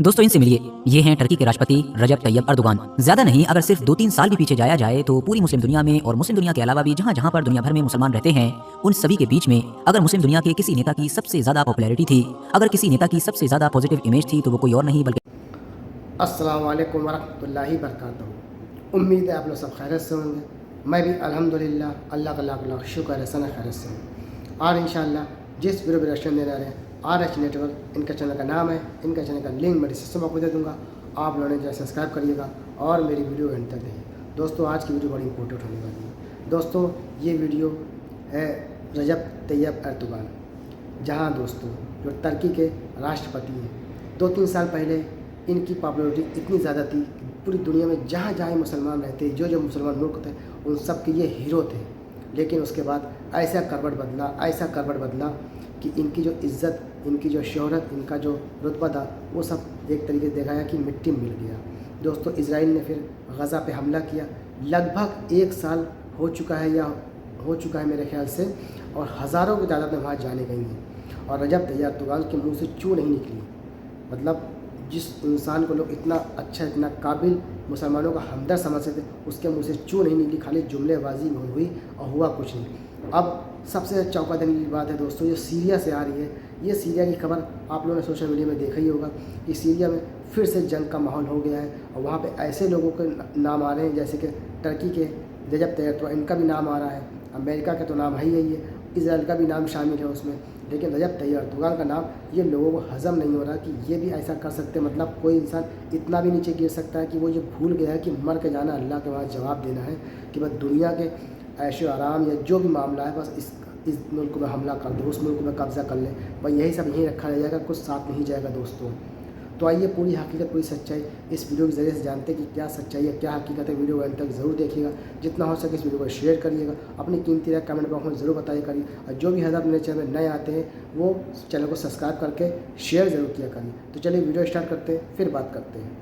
दोस्तों इनसे मिलिए, ये हैं टर्की के राष्ट्रपति रजब तैयब अर्दोगान। ज्यादा नहीं, अगर सिर्फ 2-3 साल भी पीछे जाया जाए तो पूरी मुस्लिम दुनिया में और मुस्लिम दुनिया के अलावा भी जहाँ जहाँ पर दुनिया भर में मुसलमान रहते हैं, उन सभी के बीच में अगर मुस्लिम दुनिया के किसी नेता की सबसे ज्यादा पॉपुलैरिटी थी, अगर किसी नेता की सबसे ज्यादा पॉजिटिव इमेज थी, तो वो कोई और नहीं बल्कि अस्सलाम वालेकुम वरहमतुल्लाहि वबरकातुहू। उम्मीद है आप लोग सब खैरियत से होंगे। मैं भी अल्हम्दुलिल्लाह अल्लाह का लाख लाख शुक्र है, सना खैरियत से हूँ। और इंशाअल्लाह जिस वीडियो रिएक्शन देने रहे हैं RH नेटवर्क, इनका चैनल का नाम है, इनका चैनल का लिंक मैं डिस्क्रिप्शन बॉक्स में दे दूँगा। आप लोगों ने जो सब्सक्राइब करिएगा और मेरी वीडियो एंड तक देखिए। दोस्तों आज की वीडियो बड़ी इंपॉर्टेंट होने वाली है। दोस्तों ये वीडियो है रजब तैयब अर्दोगान, जहाँ दोस्तों जो टर्की के राष्ट्रपति हैं, 2-3 साल पहले इनकी पॉपुलैरिटी इतनी ज़्यादा थी कि पूरी दुनिया में जहाँ जहाँ मुसलमान रहते, जो जो मुसलमान मुल्क थे, उन सब के ये हीरो थे। लेकिन उसके बाद ऐसा करवट बदला कि इनकी जो इज़्ज़त, इनकी जो शोहरत, इनका जो रुतबा था, वो सब एक तरीके से देखा गया कि मिट्टी में मिल गया। दोस्तों इसराइल ने फिर गज़ा पे हमला किया। लगभग 1 साल हो चुका है मेरे ख्याल से, और हज़ारों की तादाद में वहाँ जाने गई हैं और रजब तैयब अर्दोगान के मुँह से चू नहीं निकली। मतलब जिस इंसान को लोग इतना अच्छा, इतना काबिल, मुसलमानों का हमदर्द समझते थे, उसके मुंह से चू नहीं निकली, खाली जुमलेबाजी हुई और हुआ कुछ नहीं। अब सबसे चौंका देने की बात है दोस्तों, ये सीरिया से आ रही है। ये सीरिया की खबर आप लोगों ने सोशल मीडिया में देखा ही होगा कि सीरिया में फिर से जंग का माहौल हो गया है और वहाँ पे ऐसे लोगों के नाम आ रहे हैं जैसे कि टर्की के रजब तैयब, तो इनका भी नाम आ रहा है, अमेरिका का तो नाम है ही है, इजराइल का भी नाम शामिल है उसमें। लेकिन रजब तैयब अर्दोगान का नाम ये लोगों को हज़म नहीं हो रहा कि ये भी ऐसा कर सकते। मतलब कोई इंसान इतना भी नीचे गिर सकता है कि वो ये भूल गया है कि मर के जाना, अल्लाह के वहाँ जवाब देना है कि बस दुनिया के ऐशो आराम या जो भी मामला है, बस इस मुल्क में हमला कर दो, उस मुल्क में कब्ज़ा कर ले, भाई यही सब यहीं रखा रह जाएगा, कुछ साथ नहीं जाएगा दोस्तों। तो आइए पूरी हकीकत, पूरी सच्चाई इस वीडियो के ज़रिए से जानते हैं कि क्या सच्चाई है, क्या हकीकत है। वीडियो को अंत तक ज़रूर देखिएगा, जितना हो सके इस वीडियो को शेयर करिएगा, अपनी कीमती राय कमेंट बॉक्स में ज़रूर बताइए करिए, और जो भी हज़रत मेरे चैनल में नए आते हैं वो चैनल को सब्सक्राइब करके शेयर ज़रूर किया करिए। तो चलिए वीडियो स्टार्ट करते हैं, फिर बात करते हैं।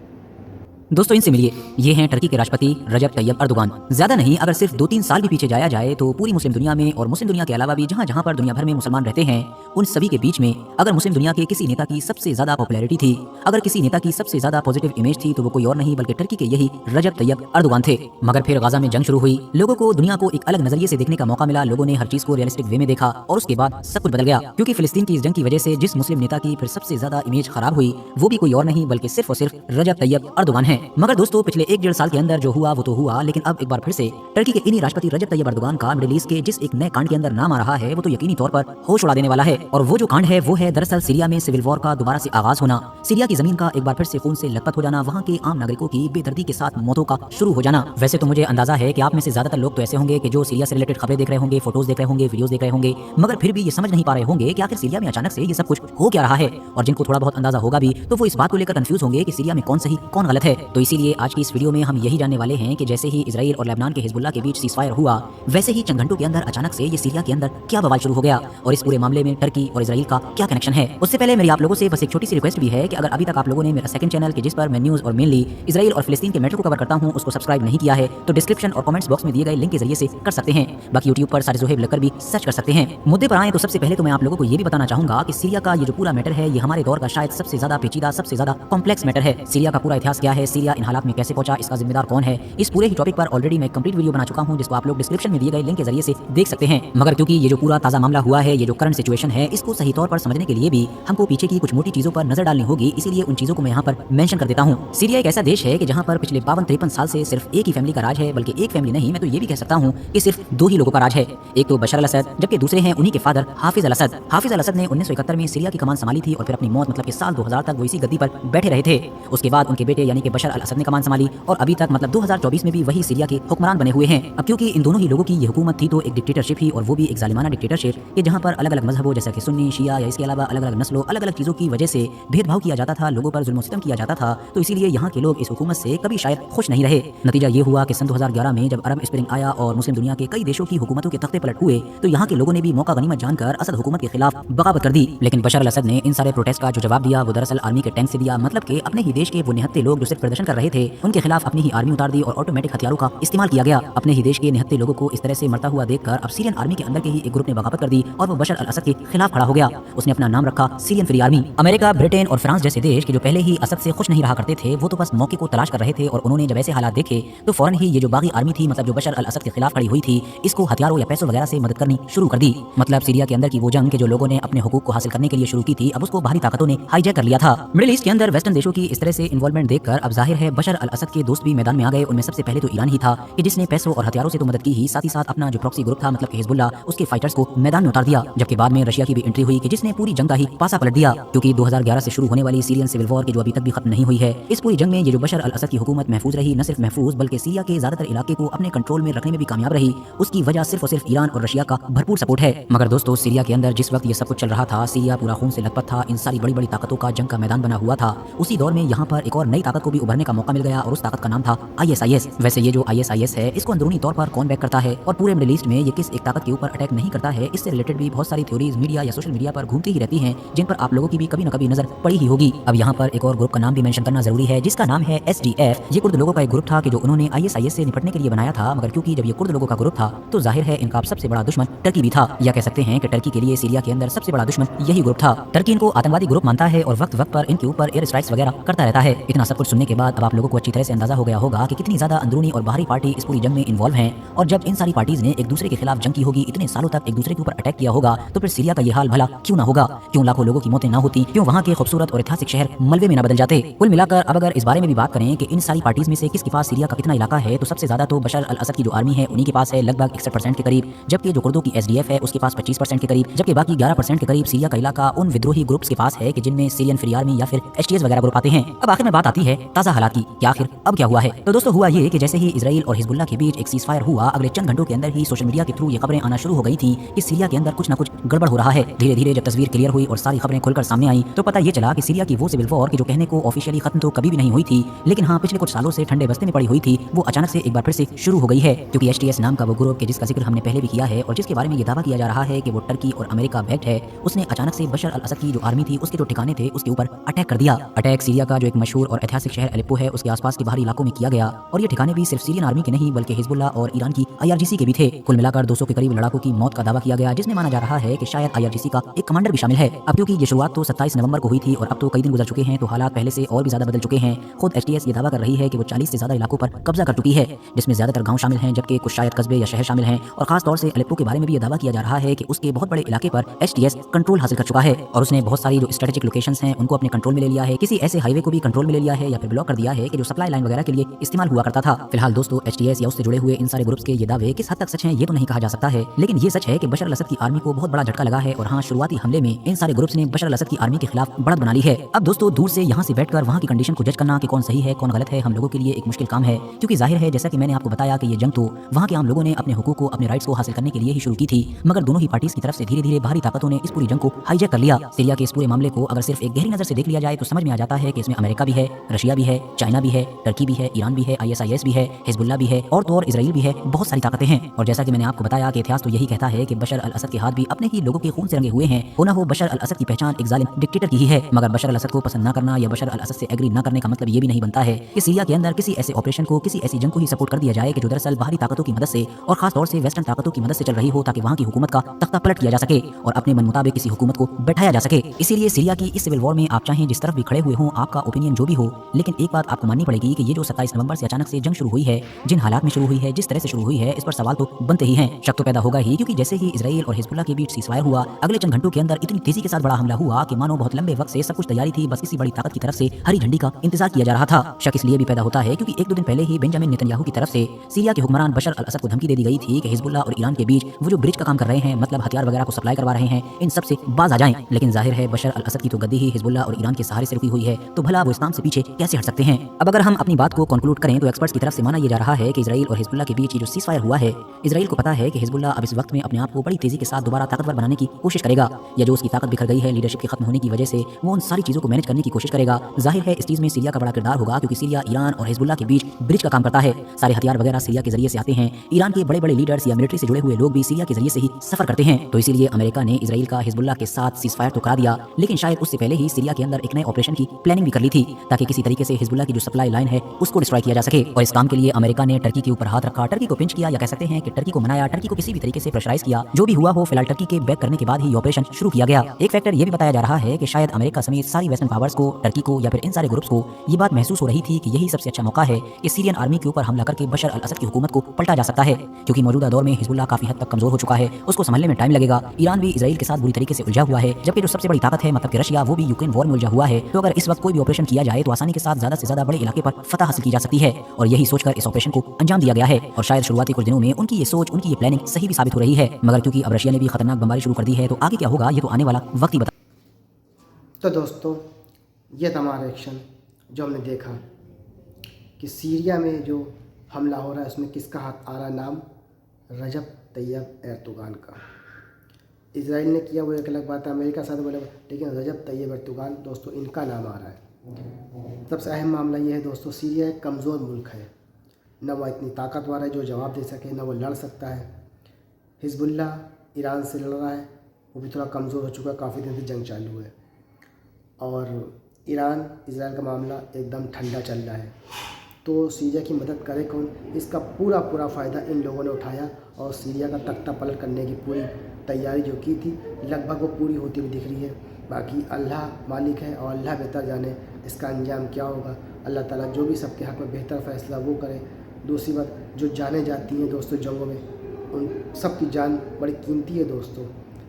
दोस्तों इनसे मिलिए, ये हैं टर्की के राष्ट्रपति रजब तैयब अर्दोगान। ज्यादा नहीं, अगर सिर्फ 2-3 साल भी पीछे जाया जाए तो पूरी मुस्लिम दुनिया में और मुस्लिम दुनिया के अलावा भी जहाँ जहाँ पर दुनिया भर में मुसलमान रहते हैं, उन सभी के बीच में अगर मुस्लिम दुनिया के किसी नेता की सबसे ज्यादा पॉपुलैरिटी थी, अगर किसी नेता की सबसे ज्यादा पॉजिटिव इमेज थी, तो वो कोई और नहीं बल्कि टर्की के यही रजब तैयब अर्दोगान थे। मगर फिर गाजा में जंग शुरू हुई, लोगों को दुनिया को एक अलग नजरिए से देखने का मौका मिला, लोगों ने हर चीज को रियलिस्टिक वे में देखा और उसके बाद सब कुछ बदल गया। क्योंकि फिलिस्तीन की इस जंग की वजह से जिस मुस्लिम नेता की फिर सबसे ज्यादा इमेज खराब हुई, वो भी कोई और नहीं बल्कि सिर्फ और सिर्फ रजब तैयब अर्दोगान है। मगर दोस्तों पिछले 1-1.5 साल के अंदर जो हुआ वो तो हुआ, लेकिन अब एक बार फिर से टर्की के इन्हीं राष्ट्रपति रजब तैयब अर्दोगान का मिडिल ईस्ट के जिस एक नए कांड के अंदर नाम आ रहा है, वो तो यकीनी तौर पर होश उड़ा देने वाला है। और वो जो कांड है वो है दरअसल सीरिया में सिविल वॉर का दोबारा से आगाज होना, सीरिया की जमीन का एक बार फिर से खून से लथपथ हो जाना, वहाँ के आम नागरिकों की बेदर्दी के साथ मौतों का शुरू हो जाना। वैसे तो मुझे अंदाजा है कि आप में से ज्यादातर लोग तो ऐसे होंगे कि जो सीरिया से रिलेटेड खबरें देख रहे होंगे, फोटोज देख रहे होंगे, वीडियोस देख रहे होंगे, मगर फिर भी ये समझ नहीं पा रहे होंगे कि आखिर सीरिया में अचानक से ये सब कुछ हो क्या रहा है। और जिनको थोड़ा बहुत अंदाजा होगा भी तो वो इस बात को लेकर कंफ्यूज होंगे कि सीरिया में कौन सही कौन गलत है। तो इसीलिए आज की इस वीडियो में हम यही जानने वाले हैं कि जैसे ही इजराइल और लेबनान के हिजबुल्लाह के बीच सीज़फायर हुआ, वैसे ही चंद घंटों के अंदर अचानक से ये सीरिया के अंदर क्या बवाल शुरू हो गया और इस पूरे मामले में टर्की और इजराइल का क्या कनेक्शन है। उससे पहले मेरी आप लोगों से बस एक छोटी सी रिक्वेस्ट भी है कि अगर अभी तक आप लोगों ने मेरा सेकंड चैनल के जिस पर मैं न्यूज़ और मेनली इजराइल और फिलिस्तीन के मैटर को कवर करता हूं उसको सब्सक्राइब नहीं किया है, तो डिस्क्रिप्शन और कमेंट्स बॉक्स में दिए गए लिंक के जरिए से कर सकते हैं। बाकी यूट्यूब पर सारे जोहेब लगकर भी सर्च कर सकते हैं। मुद्दे पर आए तो सबसे पहले तो मैं आप लोगों को ये भी बताना चाहूंगा कि सीरिया का ये जो पूरा मैटर है, ये हमारे दौर का शायद सबसे ज्यादा पेचीदा, सबसे ज्यादा कॉम्प्लेक्स मैटर है। सीरिया का पूरा इतिहास क्या है, सीरिया इन हालात में कैसे पहुंचा, इसका जिम्मेदार कौन है, इस पूरे ही टॉपिक पर ऑलरेडी मैं कंप्लीट वीडियो बना चुका हूं, जिसको आप लोग डिस्क्रिप्शन में दिए गए लिंक के जरिए से देख सकते हैं। मगर क्योंकि ये जो पूरा ताजा मामला हुआ है, ये जो करंट सिचुएशन है, इसको सही तौर पर समझने के लिए भी हमको पीछे की कुछ मोटी चीजों पर नजर डालनी होगी, इसीलिए उन चीजों को मैं यहाँ पर मेंशन कर देता हूँ। सीरिया एक ऐसा देश है कि जहाँ पर पिछले 52-53 साल से सिर्फ एक ही फैमिली का राज है, बल्कि एक फैमिली नहीं, मैं तो ये भी कह सकता हूँ कि सिर्फ 2 ही लोगों का राज है। एक तो बशर अल असद, जबकि दूसरे हैं उन्हीं के फादर हाफिज अल असद। हाफिज अल असद ने 1971 में सीरिया की कमान संभाली थी और फिर अपनी मौत मतलब कि साल 2000 तक वो इसी गद्दी पर बैठे रहे थे। उसके बाद उनके बेटे यानी कि बशर अल असद ने कमान संभाली और अभी तक मतलब 2024 में भी वही सीरिया के हुक्मरान बने हुए हैं। अब क्योंकि इन दोनों ही लोगों की ये हुकूमत थी तो एक डिक्टेटरशिप ही, और वो भी एक जालिमाना डिक्टेटरशिप कि जहाँ पर अलग अलग मजहबों जैसे कि सुन्नी, शिया या इसके अलावा अलग अलग नस्लों, अलग अलग चीज़ों की वजह से भेदभाव किया जाता था, लोगों पर जुल्म सितम किया जाता था। तो इसीलिए यहाँ के लोग इस हुकूमत से कभी शायद खुश नहीं रहे। नतीजा ये हुआ कि सन 2011 में जब अरब स्प्रिंग आया और मुस्लिम दुनिया के कई देशों की हुकूमतों के तख्ते पलट हुए, तो यहाँ के लोगों ने भी मौका गनीमत जानकर असद हुकूमत के खिलाफ बगावत कर दी। लेकिन बशर अल असद ने इन सारे प्रोटेस्ट का जो जवाब दिया वो दरअसल आर्मी के टैंक से दिया। मतलब कि अपने ही देश के वो निहत्ते लोग जो सिर्फ प्रदर्शन कर रहे थे उनके खिलाफ अपनी ही आर्मी उतार दी और ऑटोमेटिक हथियारों का इस्तेमाल किया गया। अपने ही देश के निहत्थे लोगों को इस तरह से मरता हुआ देखकर अब सीरियन आर्मी के अंदर के ही एक ग्रुप ने बगावत कर दी और वो बशर अल असद के खिलाफ खड़ा हो गया। उसने अपना नाम रखा Syrian free army. America, Britain और फ्रांस जैसे देश के जो पहले ही असद से खुश नहीं रहा करते थे वो तो बस मौके को तलाश कर रहे थे और उन्होंने जब ऐसे हालात देखे तो फौरन ही ये जो बागी आर्मी थी, मतलब जो बशर अल असद के खिलाफ खड़ी हुई थी, इसको हथियारों या पैसों वगैरह से मदद करनी शुरू कर दी। मतलब सीरिया के अंदर की वो जंग के जो लोगों ने अपने हुकूक को हासिल करने के लिए शुरू की थी, अब उसको बाहरी ताकतों ने हाईजैक कर लिया था। मिडिल ईस्ट के अंदर वेस्टर्न देशों की इस तरह से इन्वॉल्वमेंट देखकर अब जाहिर है बशर अल असद के दोस्त भी मैदान में आ गए। उनमें सबसे पहले तो ईरान ही था कि जिसने पैसों और हथियारों से तो मदद की ही, साथ ही साथ अपना जो प्रॉक्सी ग्रुप था मतलब हिजबुल्लाह, उसके फाइटर्स को मैदान में उतार दिया। जबकि बाद में रशिया की भी एंट्री हुई कि जिसने पूरी जंग का ही पासा पलट दिया, क्योंकि 2011 से शुरू होने वाली सीरियन सिविल वॉर की जो अभी तक भी खत्म नहीं हुई है, इस पूरी जंग में ये जो बशर अल असद की हुकूमत महफूज रही, न सिर्फ महफूज बल्कि सीरिया के ज्यादातर इलाके को अपने कंट्रोल में रखने में भी कामयाब रही। उसकी वजह सिर्फ और सिर्फ ईरान और रशिया का भरपूर सपोर्ट है। मगर दोस्तों, सीरिया के अंदर जिस वक्त ये सब कुछ चल रहा था, सीरिया पूरा खून से लथपथ था, इन सारी बड़ी बड़ी ताकतों का जंग का मैदान बना हुआ था। उसी दौर में यहाँ पर एक और नई ताकत को भी उभरने का मौका मिल गया और उस ताकत का नाम था ISIS। वैसे ये जो ISIS है, इसको अंदरूनी तौर पर कौन बैक करता है और पूरे मिडिल ईस्ट में ये किस एक ताकत के ऊपर अटैक नहीं करता है, इससे रिलेटेड भी बहुत सारी थ्योरीज मीडिया या सोशल मीडिया पर घूमती ही रहती हैं, जिन पर आप लोगों की भी कभी न कभी नजर पड़ी ही होगी। अब यहाँ पर एक और ग्रुप का नाम भी मेंशन करना जरूरी है, जिसका नाम है SDF। ये कुर्द लोगों का एक ग्रुप था कि जो उन्होंने ISIS से निपटने के लिए बनाया था, मगर क्योंकि जब ये कुर्द लोगों का ग्रुप था तो जाहिर है इनका सबसे बड़ा दुश्मन टर्की भी था, या कह सकते हैं कि टर्की के लिए सीरिया के अंदर सबसे बड़ा दुश्मन यही ग्रुप था। टर्की इनको आतंकवादी ग्रुप मानता है और वक्त वक्त पर इनके ऊपर एयर स्ट्राइक्स वगैरह करता रहता है। इतना सब कुछ सुनने के बाद अब आप लोगों को अच्छी तरह से अंदाजा हो गया होगा कि कितनी ज्यादा अंदरूनी और बाहरी पार्टी इस पूरी जंग में इन्वॉल्व हैं। और जब इन सारी पार्टीज ने एक दूसरे के खिलाफ जंग की होगी, इतने सालों तक एक दूसरे के ऊपर अटैक किया होगा, तो फिर सीरिया का ये हाल भला क्यों ना होगा? क्यों लाखों लोगों की मौतें ना होती? क्यों वहाँ के खूबसूरत और ऐतिहासिक शहर मलबे में न बदल जाते? कुल मिलाकर अब अगर इस बारे में भी बात करें कि इन सारी पार्टीज में से किसके पास सीरिया का कितना इलाका है, तो सबसे ज्यादा तो बशर अल असद की जो आर्मी है उन्हीं के पास है, लगभग 61% के करीब। जबकि जो कुर्दों की SDF है उसके पास 25% के करीब, जबकि बाकी 11% के करीब सीरिया का इलाका उन विद्रोही ग्रुप्स के पास है कि जिनमें सीरियन फ्री आर्मी या फिर STS वगैरह ग्रुप आते हैं। अब आखिर में बात आती है ताज़ा हालात की कि आखिर अब क्या हुआ है। तो दोस्तों, हुआ ये कि जैसे ही इजराइल और हिजबुल्लाह के बीच एक सीज़फायर हुआ, अगले चंद घंटों के अंदर ही सोशल मीडिया के थ्रू ये खबरें आना शुरू हो गई थी कि सीरिया के अंदर कुछ ना कुछ गड़बड़ हो रहा है। धीरे धीरे जब तस्वीर क्लियर हुई और सारी खबरें खुलकर सामने आई तो पता ये चला कि सीरिया की वो सिविल वॉर की जो कहने को ऑफिशियली खत्म तो कभी भी नहीं हुई थी, लेकिन हाँ पिछले कुछ सालों से ठंडे बस्ते में पड़ी हुई थी, वो अचानक से एक बार फिर से शुरू हो गई है। क्योंकि STS नाम का वो ग्रुप जिसका जिक्र हमने पहले भी किया है और जिसके बारे में ये दावा किया जा रहा है कि वो टर्की और अमेरिका बैक्ड है, उसने अचानक से बशर अल असद की जो आर्मी थी उसके जो ठिकाने थे उसके ऊपर अटैक कर दिया। अटैक सीरिया का जो एक मशहूर और ऐतिहासिक शहर अलेप्पो है उसके आसपास के बाहरी इलाकों में किया गया और ये ठिकाने भी सिर्फ सीरियन आर्मी के नहीं बल्कि हिजबुल्लाह और ईरान की IRGC के भी थे। कुल मिलाकर 200 के करीब लड़ाकों की मौत का दावा किया गया, जिसमें माना जा रहा है कि शायद IRGC का एक कमांडर भी शामिल है। अब क्योंकि ये शुरुआत तो 27 नवंबर को हुई थी और अब तो कई दिन गुजर चुके हैं, तो हालात पहले से और भी ज्यादा बदल चुके हैं। खुद STS ये दावा कर रही है कि वो 40 से ज्यादा इलाकों पर कब्जा कर चुकी है, जिसमें ज्यादातर गाँव शामिल हैं, जबकि कुछ शायद कस्बे या शहर शामिल हैं। और खास तौर से अलेप्पो के बारे में भी ये दावा किया जा रहा है कि उसके बहुत बड़े इलाके पर STS कंट्रोल हासिल कर चुका है और उसने बहुत सारी जो स्ट्रेटेजिक लोकेशंस हैं उनको अपने कंट्रोल में ले लिया है। किसी ऐसे हाईवे को भी कंट्रोल में ले लिया है या फिर ब्लॉक कर दिया है कि जो सप्लाई लाइन वगैरह के लिए इस्तेमाल हुआ करता था। फिलहाल दोस्तों, STS या उससे जुड़े हुए इन सारे ग्रुप्स के ये दावे किस हद तक सच हैं ये तो नहीं कहा जा सकता है, लेकिन ये सच है कि बशर अल असद की आर्मी को बहुत बड़ा झटका लगा है और हाँ, शुरुआती हमले में इन सारे ग्रुप्स ने बशर अल असद की आर्मी के खिलाफ बढ़त बना ली है। अब दोस्तों, दूर से यहाँ से बैठकर वहाँ की कंडीशन को जज करना कि कौन सही है कौन गलत है हम लोगों के लिए एक मुश्किल काम है, क्योंकि जाहिर है जैसा कि मैंने आपको बताया कि ये जंग तो वहाँ के आम लोगों ने अपने हुकूक को, अपने राइट्स को हासिल करने के लिए ही शुरू की थी, मगर दोनों ही पार्टीज की तरफ से धीरे धीरे बाहरी ताकतों ने इस पूरी जंग को हाईजैक कर लिया। सीरिया के इस पूरे मामले को अगर सिर्फ एक गहरी नजर से देख लिया जाए तो समझ में आ जाता है कि इसमें अमेरिका भी है, रशिया भी है, चाइना भी है, टर्की भी है, ईरान भी है, ISIS भी है, हिजबुल्लाह भी है और तो और इजराइल भी है, बहुत सारी ताकतें हैं। और जैसा कि मैंने आपको बताया कि इतिहास तो यही कहता है कि बशर अल असद के हाथ भी अपने ही लोगों के खून से रंगे हुए हैं। होना हो बशर अल असद की पहचान एक जालिम डिक्टेटर की ही है, मगर बशर अल असद को पसंद न करना या बशर अल असद से एग्री न करने का मतलब ये भी नहीं बनता है कि सीरिया के अंदर किसी ऐसे ऑपरेशन को, किसी ऐसी जंग को ही सपोर्ट कर दिया जाए कि जो दरअसल बाहरी ताकतों की मदद से और खास तौर से वेस्टर्न ताकतों की मदद से चल रही हो, ताकि वहाँ की हुकूमत का तख्ता पलट किया जा सके और अपने मन मुताबिक किसी हुकूमत को बैठाया जा सके। इसीलिए सीरिया की इस सिविल वॉर में आप चाहें जिस तरफ भी खड़े हुए हों, आपका ओपिनियन जो भी हो, लेकिन एक बात आपको माननी पड़ेगी कि ये जो 27 नवंबर से अचानक से जंग शुरू हुई है, जिन हालात में शुरू हुई है, जिस तरह से शुरू हुई है, इस पर सवाल तो बनते ही हैं, शक तो पैदा होगा ही, क्योंकि जैसे ही इजराइल और हिजबुल्लाह के बीच सीज़फायर हुआ, अगले चंद घंटों के अंदर इतनी तेजी के साथ बड़ा हमला हुआ कि मानो बहुत लंबे वक्त से सब कुछ तैयारी थी, बस किसी बड़ी ताकत की तरफ से हरी झंडी का इंतजार किया जा रहा था। शक इसलिए भी पैदा होता है क्योंकि एक दो दिन पहले ही बेंजामिन नेतन्याहू की तरफ से सीरिया के हुक्मरान बशर अल असद को धमकी दे दी गई थी कि हिजबुल्लाह और ईरान के बीच वो जो ब्रिज का काम कर रहे हैं, मतलब हथियार वगैरह को सप्लाई करवा रहे हैं, इन सब से बाज आ जाएं। लेकिन जाहिर है बशर अल असद की तो गद्दी ही हिजबुल्लाह और ईरान के सहारे से रुकी हुई है, तो भला वो इस काम से पीछे कैसे हट सकते हैं? अब अगर हम अपनी बात को कंक्लूड करें तो एक्सपर्ट्स की तरफ से माना यह जा रहा है कि इजराइल और हिजबुल्लाह के बीच जो सीज़फायर हुआ है, इजराइल को पता है कि हिजबुल्लाह अब इस वक्त में अपने आप को बड़ी तेजी के साथ दोबारा ताकतवर बनाने की कोशिश करेगा, या जो उसकी ताकत बिखर गई है लीडरशिप के खत्म होने की वजह से, वो उन सारी चीजों को मैनेज करने की कोशिश करेगा। जाहिर है इस चीज में सीरिया का बड़ा किरदार होगा, क्योंकि सीरिया ईरान और हिजबुल्लाह के बीच ब्रिज का काम करता है। सारे हथियार वगैरह सीरिया के जरिए से आते हैं, ईरान के बड़े बड़े लीडर्स या मिलिट्री से जुड़े हुए लोग भी सीरिया के जरिए से ही सफर करते हैं। तो इसीलिए अमेरिका ने इजराइल का हिजबुल्लाह के साथ सीज़फायर तो करा दिया, लेकिन शायद उससे पहले ही सीरिया के अंदर एक नए ऑपरेशन की प्लानिंग भी कर ली थी, ताकि किसी तरीके से हिजबुल्लाह की जो सप्लाई लाइन है उसको डिस्ट्रॉय किया जा सके। और इस काम के लिए अमेरिका ने टर्की के ऊपर हाथ रखा, टर्की को पिंच किया, या कह सकते हैं कि टर्की को मनाया, टर्की को किसी भी तरीके से प्रेशराइज किया। जो भी हुआ हो, फिलहाल टर्की के बैक करने के बाद ही ऑपरेशन शुरू किया गया। एक फैक्टर ये भी बताया जा रहा है कि शायद अमेरिका समेत सारी वेस्टर्न पावर्स को, टर्की को या फिर इन सारे ग्रुप्स को ये बात महसूस हो रही थी कि यही सबसे अच्छा मौका है कि सीरियन आर्मी के ऊपर हमला करके बशर अल असद की हुकूमत को पलटा जा सकता है, क्योंकि मौजूदा दौर में हिजबुल्लाह काफी हद तक कमजोर हो चुका है, उसको संभलने में टाइम लगेगा। ईरान भी इजराइल के साथ बुरी तरीके से उलझा हुआ है, जबकि जो सबसे बड़ी ताकत है मतलब कि रशिया, वो भी यूक्रेन वॉर में उलझा हुआ है। तो अगर इस वक्त कोई भी ऑपरेशन किया जाए तो आसानी के साथ ज्यादा से ज्यादा बड़े इलाके पर फतह हासिल की जा सकती है, और यही सोचकर इस ऑपरेशन को अंजाम दिया गया है। और शायद शुरुआती कुछ दिनों में उनकी ये सोच, उनकी ये प्लानिंग सही भी साबित हो रही है, मगर क्योंकि अब रशिया ने भी खतरनाक बमबारी शुरू कर दी है तो आगे क्या होगा ये तो आने वाला वक्त ही बता। तो दोस्तों, ये था हमारा एक्शन जो हमने देखा कि सीरिया में जो हमला हो रहा है उसमें किसका हाथ आ रहा है। नाम रजब तैयब एर्दोगान का। इजराइल ने किया वो एक अलग बात है, अमेरिका साथ बोले, लेकिन रजब तैयब एर्दोगान दोस्तों इनका नाम आ रहा है। सबसे अहम मामला ये है दोस्तों, सीरिया एक कमज़ोर मुल्क है, न वह इतनी ताकतवर है जो जवाब दे सके, न वो लड़ सकता है। हिजबुल्लाह ईरान से लड़ रहा है, वो भी थोड़ा कमज़ोर हो चुका है, काफ़ी दिन से जंग चालू है। और ईरान इजराइल का मामला एकदम ठंडा चल रहा है। तो सीरिया की मदद करे कौन? इसका पूरा फ़ायदा इन लोगों ने उठाया और सीरिया का तख्ता पलट करने की पूरी तैयारी जो की थी लगभग वो पूरी होती हुई दिख रही है। बाकी अल्लाह मालिक है और अल्लाह बेहतर जाने इसका अंजाम क्या होगा। अल्लाह ताला जो भी सबके हक़ में बेहतर फ़ैसला वो करे। दूसरी बात, जो जानें जाती हैं दोस्तों जंगों में, उन सब की जान बड़ी कीमती है दोस्तों।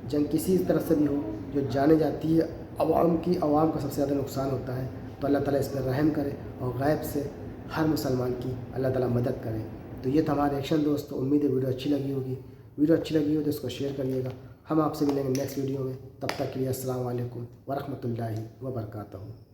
जंग किसी तरफ से भी हो, जो जाने जाती है आवाम का सबसे ज़्यादा नुकसान होता है। तो अल्लाह ताला इस पर रहम करे और गैब से हर मुसलमान की अल्लाह ताला मदद करे। तो ये था हमारा एक्शन दोस्तों। उम्मीद है वीडियो अच्छी लगी होगी। वीडियो अच्छी लगी हो तो इसको शेयर करिएगा। हम आपसे मिलेंगे नेक्स्ट वीडियो में, तब तक के लिए अस्सलाम वालेकुम वरहमतुल्लाहि वबरकातुहू।